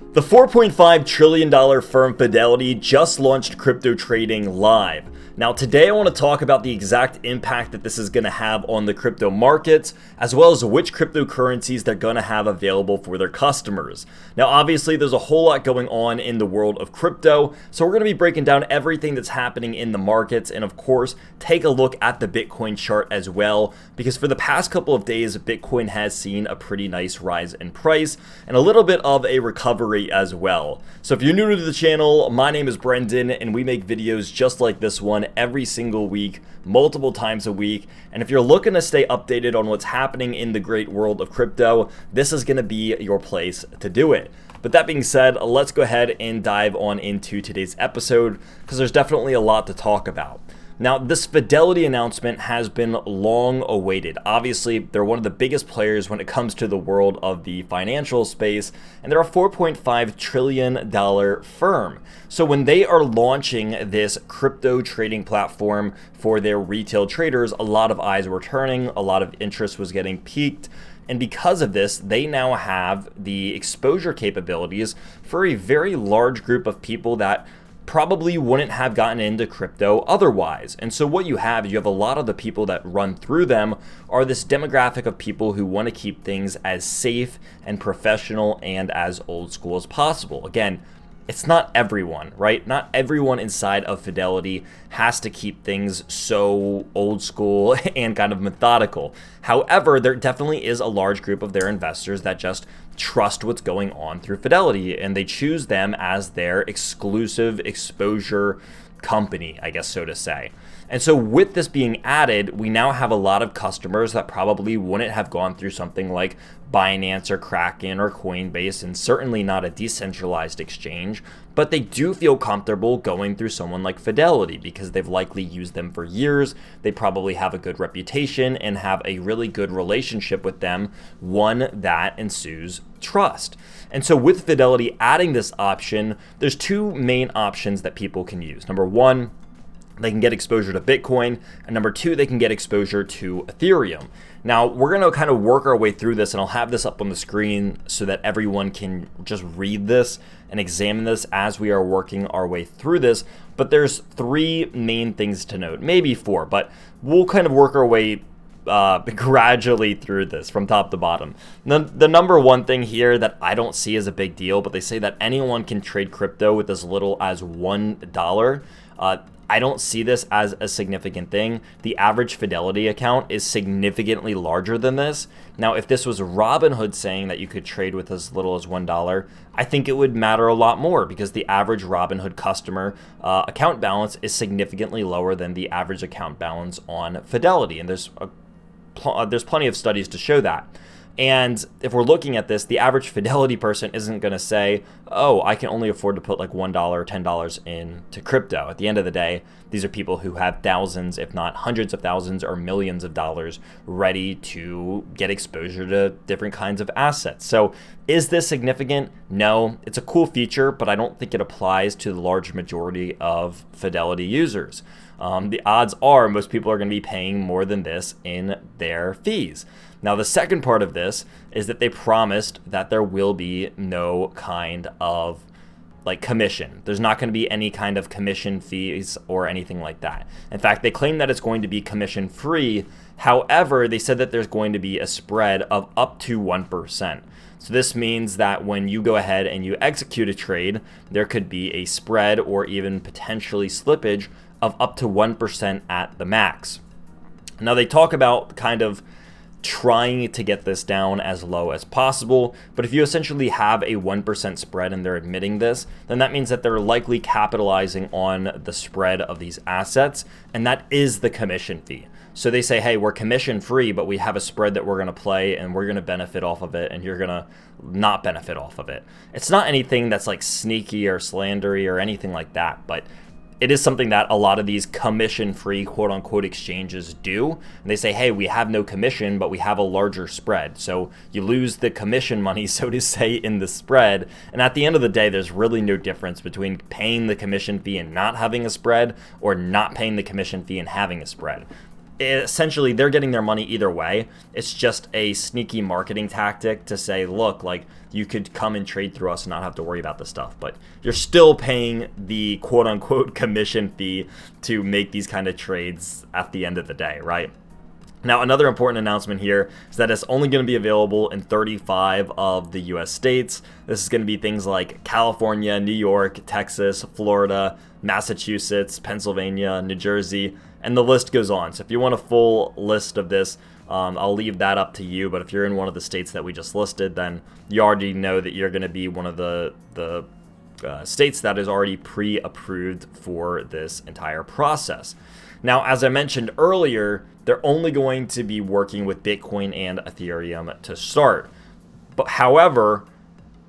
The $4.5 trillion firm Fidelity just launched crypto trading live. Now today I want to talk about the exact impact that this is going to have on the crypto markets, as well as which cryptocurrencies they're going to have available for their customers. Now obviously there's a whole lot going on in the world of crypto, so we're going to be breaking down everything that's happening in the markets, and of course take a look at the Bitcoin chart as well, because for the past couple of days Bitcoin has seen a pretty nice rise in price and a little bit of a recovery as well. So if you're new to the channel, my name is Brendan and we make videos just like this one every single week, multiple times a week. And if you're looking to stay updated on what's happening in the great world of crypto, this is going to be your place to do it. But that being said, let's go ahead and dive on into today's episode, because there's definitely a lot to talk about. Now, this Fidelity announcement has been long awaited. Obviously, they're one of the biggest players when it comes to the world of the financial space, and they're a $4.5 trillion firm. So when they are launching this crypto trading platform for their retail traders, a lot of eyes were turning, a lot of interest was getting piqued. And because of this, they now have the exposure capabilities for a very large group of people that probably wouldn't have gotten into crypto otherwise. And so what you have a lot of the people that run through them are this demographic of people who want to keep things as safe and professional and as old school as possible. Again, it's not everyone, right? Not everyone inside of Fidelity has to keep things so old school and kind of methodical. However, there definitely is a large group of their investors that just trust what's going on through Fidelity, and they choose them as their exclusive exposure company, I guess so to say. And so with this being added, we now have a lot of customers that probably wouldn't have gone through something like Binance or Kraken or Coinbase, and certainly not a decentralized exchange, but they do feel comfortable going through someone like Fidelity because they've likely used them for years. They probably have a good reputation and have a really good relationship with them, one that ensues trust. And so with Fidelity adding this option, there's two main options that people can use. Number one, they can get exposure to Bitcoin, and number two, they can get exposure to Ethereum. Now, we're going to kind of work our way through this, and I'll have this up on the screen so that everyone can just read this and examine this as we are working our way through this. But there's three main things to note, maybe four, but we'll kind of work our way gradually through this from top to bottom. The number one thing here that I don't see as a big deal, but they say that anyone can trade crypto with as little as $1. I don't see this as a significant thing. The average Fidelity account is significantly larger than this. Now, if this was Robinhood saying that you could trade with as little as $1, I think it would matter a lot more, because the average Robinhood customer account balance is significantly lower than the average account balance on Fidelity. And there's plenty of studies to show that. And if we're looking at this, the average Fidelity person isn't going to say, oh, I can only afford to put like $1 or $10 into crypto. At the end of the day, these are people who have thousands, if not hundreds of thousands or millions of dollars ready to get exposure to different kinds of assets. So is this significant? No, it's a cool feature, but I don't think it applies to the large majority of Fidelity users. The odds are most people are going to be paying more than this in their fees. Now, the second part of this is that they promised that there will be no kind of like commission. There's not going to be any kind of commission fees or anything like that. In fact, they claim that it's going to be commission free. However, they said that there's going to be a spread of up to 1%. So this means that when you go ahead and you execute a trade, there could be a spread or even potentially slippage of up to 1% at the max. Now, they talk about kind of trying to get this down as low as possible, but if you essentially have a 1% spread and they're admitting this, then that means that they're likely capitalizing on the spread of these assets, and that is the commission fee. So they say, hey, we're commission free, but we have a spread that we're going to play and we're going to benefit off of it, and you're going to not benefit off of it. It's not anything that's like sneaky or slandery or anything like that, but it is something that a lot of these commission-free quote-unquote exchanges do. And they say, hey, we have no commission, but we have a larger spread. So you lose the commission money, so to say, in the spread. And at the end of the day, there's really no difference between paying the commission fee and not having a spread, or not paying the commission fee and having a spread. essentially they're getting their money either way. It's just a sneaky marketing tactic to say, look, like you could come and trade through us and not have to worry about this stuff, but you're still paying the quote unquote commission fee to make these kind of trades at the end of the day, right? Now, another important announcement here is that it's only going to be available in 35 of the US states. This is going to be things like California, New York, Texas, Florida, Massachusetts, Pennsylvania, New Jersey, and the list goes on. So if you want a full list of this, I'll leave that up to you. But if you're in one of the states that we just listed, then you already know that you're going to be one of the states that is already pre-approved for this entire process. Now, as I mentioned earlier, they're only going to be working with Bitcoin and Ethereum to start. But however,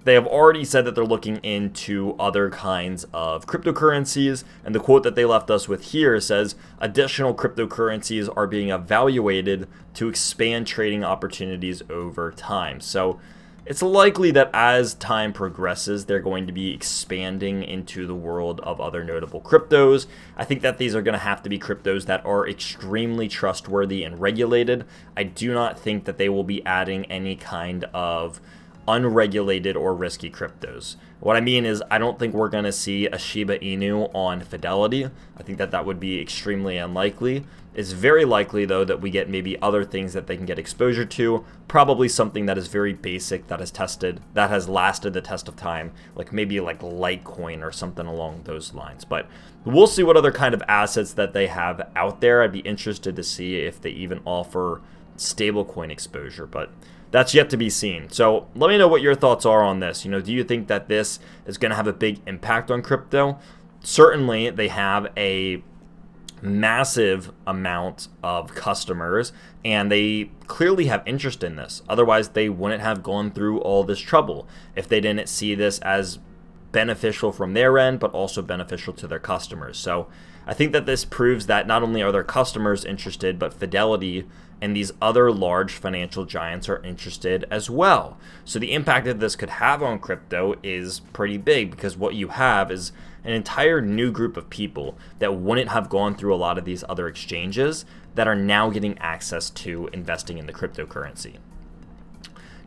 they have already said that they're looking into other kinds of cryptocurrencies. And the quote that they left us with here says, additional cryptocurrencies are being evaluated to expand trading opportunities over time. So it's likely that as time progresses, they're going to be expanding into the world of other notable cryptos. I think that these are going to have to be cryptos that are extremely trustworthy and regulated. I do not think that they will be adding any kind of unregulated or risky cryptos. What I mean is I don't think we're going to see a Shiba Inu on Fidelity. I think that that would be extremely unlikely. It's very likely, though, that we get maybe other things that they can get exposure to, probably something that is very basic, that has lasted the test of time, like maybe like Litecoin or something along those lines. But we'll see what other kind of assets that they have out there. I'd be interested to see if they even offer stablecoin exposure, but that's yet to be seen. So let me know what your thoughts are on this. Do you think that this is going to have a big impact on crypto? Certainly, they have a massive amount of customers, and they clearly have interest in this. Otherwise, they wouldn't have gone through all this trouble if they didn't see this as beneficial from their end, but also beneficial to their customers. So I think that this proves that not only are their customers interested, but Fidelity and these other large financial giants are interested as well. So the impact that this could have on crypto is pretty big, because what you have is an entire new group of people that wouldn't have gone through a lot of these other exchanges that are now getting access to investing in the cryptocurrency.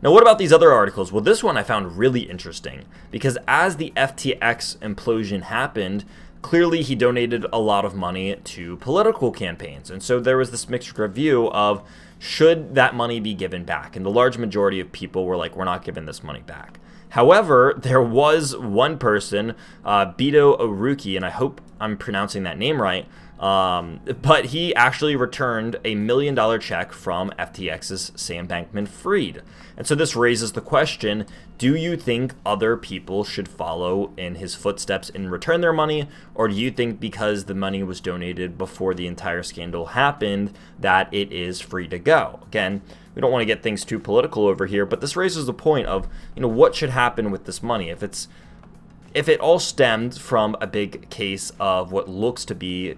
Now, what about these other articles? Well, this one I found really interesting, because as the FTX implosion happened, clearly he donated a lot of money to political campaigns. And so there was this mixed review of, should that money be given back? And the large majority of people were like, we're not giving this money back. However, there was one person, Beto O'Rourke, and I hope I'm pronouncing that name right, but he actually returned $1 million check from FTX's Sam Bankman-Fried. And so this raises the question, do you think other people should follow in his footsteps and return their money? Or do you think because the money was donated before the entire scandal happened that it is free to go? Again, we don't want to get things too political over here, but this raises the point of, what should happen with this money? If it all stemmed from a big case of what looks to be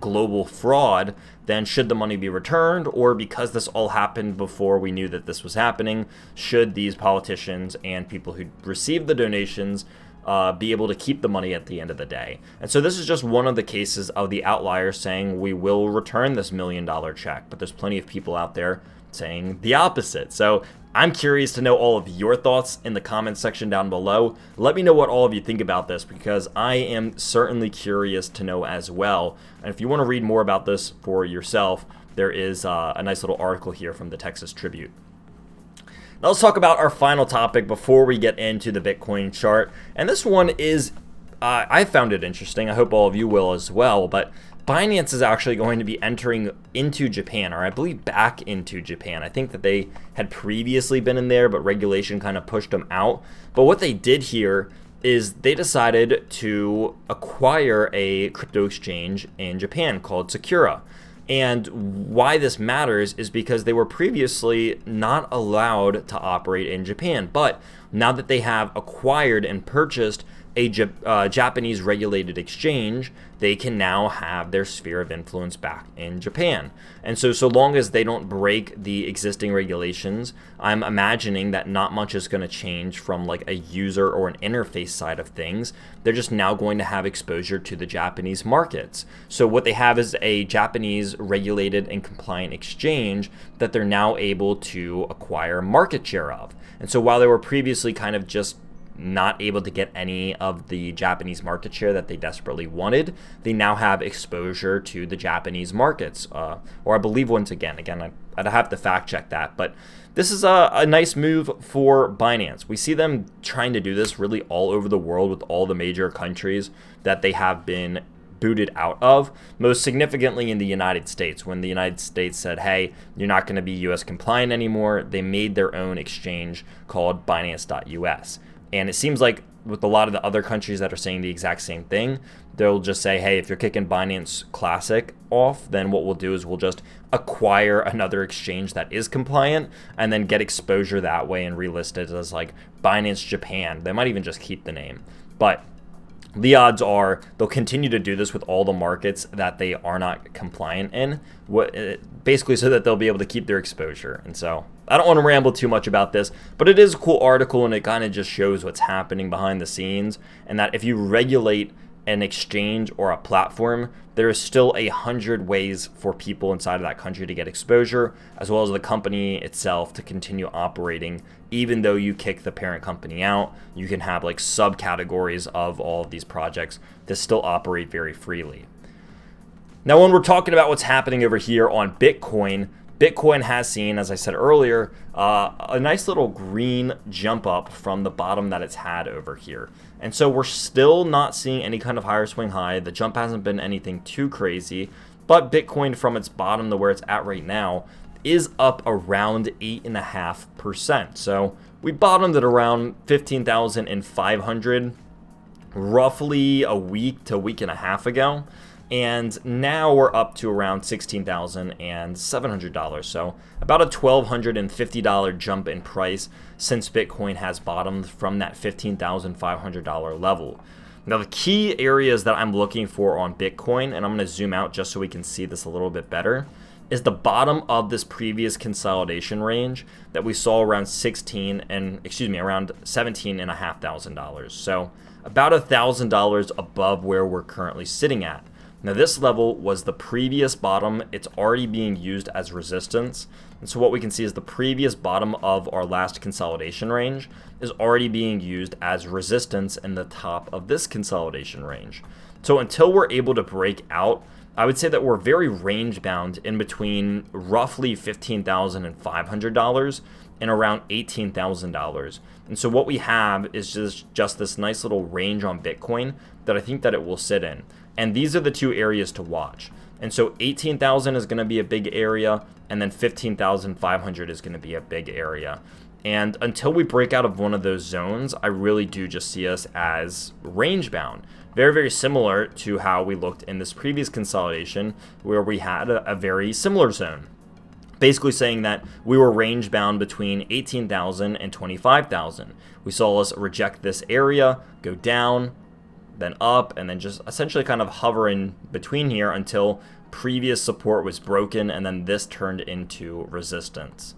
global fraud, then should the money be returned? Or because this all happened before we knew that this was happening, should these politicians and people who received the donations be able to keep the money at the end of the day? And so this is just one of the cases of the outliers saying we will return this $1 million check, but there's plenty of people out there saying the opposite. So I'm curious to know all of your thoughts in the comments section down below. Let me know what all of you think about this, because I am certainly curious to know as well. And if you want to read more about this for yourself, there is a nice little article here from the Texas Tribune. Now let's talk about our final topic before we get into the Bitcoin chart. And this one is, I found it interesting. I hope all of you will as well. But Binance is actually going to be entering into Japan, or I believe back into Japan. I think that they had previously been in there, but regulation kind of pushed them out. But what they did here is they decided to acquire a crypto exchange in Japan called Sakura. And why this matters is because they were previously not allowed to operate in Japan. But now that they have acquired and purchased a Japanese regulated exchange, they can now have their sphere of influence back in Japan. And so long as they don't break the existing regulations, I'm imagining that not much is going to change from like a user or an interface side of things. They're just now going to have exposure to the Japanese markets. So what they have is a Japanese regulated and compliant exchange that they're now able to acquire market share of. And so while they were previously kind of just not able to get any of the Japanese market share that they desperately wanted, they now have exposure to the Japanese markets, or I believe once again, I'd have to fact check that, but this is a nice move for Binance. We see them trying to do this really all over the world with all the major countries that they have been booted out of, most significantly in the United States. When the United States said, hey, you're not going to be US compliant anymore, they made their own exchange called Binance.us. And it seems like with a lot of the other countries that are saying the exact same thing, they'll just say, hey, if you're kicking Binance Classic off, then what we'll do is we'll just acquire another exchange that is compliant and then get exposure that way and relist it as like Binance Japan. They might even just keep the name. But the odds are they'll continue to do this with all the markets that they are not compliant in, basically so that they'll be able to keep their exposure. And so I don't want to ramble too much about this, but it is a cool article and it kind of just shows what's happening behind the scenes, and that if you regulate an exchange or a platform, there is still 100 ways for people inside of that country to get exposure, as well as the company itself to continue operating. Even though you kick the parent company out, you can have like subcategories of all of these projects that still operate very freely. Now, when we're talking about what's happening over here on Bitcoin, Bitcoin has seen, as I said earlier, a nice little green jump up from the bottom that it's had over here. And so we're still not seeing any kind of higher swing high. The jump hasn't been anything too crazy, but Bitcoin from its bottom to where it's at right now is up around 8.5%. So we bottomed at around 15,500 roughly a week to week and a half ago. And now we're up to around $16,700. So about a $1,250 jump in price since Bitcoin has bottomed from that $15,500 level. Now, the key areas that I'm looking for on Bitcoin, and I'm going to zoom out just so we can see this a little bit better, is the bottom of this previous consolidation range that we saw around around $17,500. So about $1,000 above where we're currently sitting at. Now, this level was the previous bottom. It's already being used as resistance. And so what we can see is the previous bottom of our last consolidation range is already being used as resistance in the top of this consolidation range. So until we're able to break out, I would say that we're very range bound in between roughly $15,500 and around $18,000. And so what we have is just this nice little range on Bitcoin that I think that it will sit in. And these are the two areas to watch. And so 18,000 is going to be a big area, and then 15,500 is going to be a big area. And until we break out of one of those zones, I really do just see us as range bound. Very, very similar to how we looked in this previous consolidation where we had a very similar zone. Basically saying that we were range bound between 18,000 and 25,000. We saw us reject this area, go down, then up, and then just essentially kind of hover in between here until previous support was broken, and then this turned into resistance.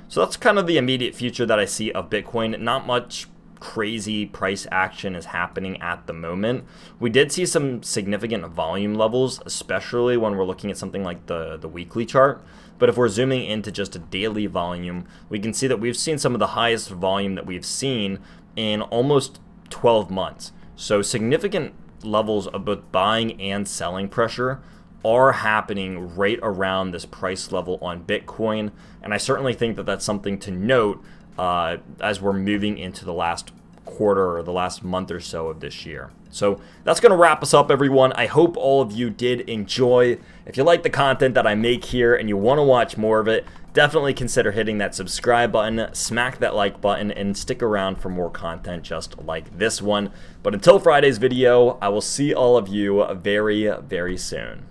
So that's kind of the immediate future that I see of Bitcoin. Not much crazy price action is happening at the moment. We did see some significant volume levels, especially when we're looking at something like the weekly chart. But if we're zooming into just a daily volume, we can see that we've seen some of the highest volume that we've seen in almost 12 months. So significant levels of both buying and selling pressure are happening right around this price level on Bitcoin. And I certainly think that that's something to note as we're moving into the last quarter or the last month or so of this year. So that's going to wrap us up, everyone. I hope all of you did enjoy. If you like the content that I make here and you want to watch more of it, definitely consider hitting that subscribe button, smack that like button, and stick around for more content just like this one. But until Friday's video, I will see all of you very, very soon.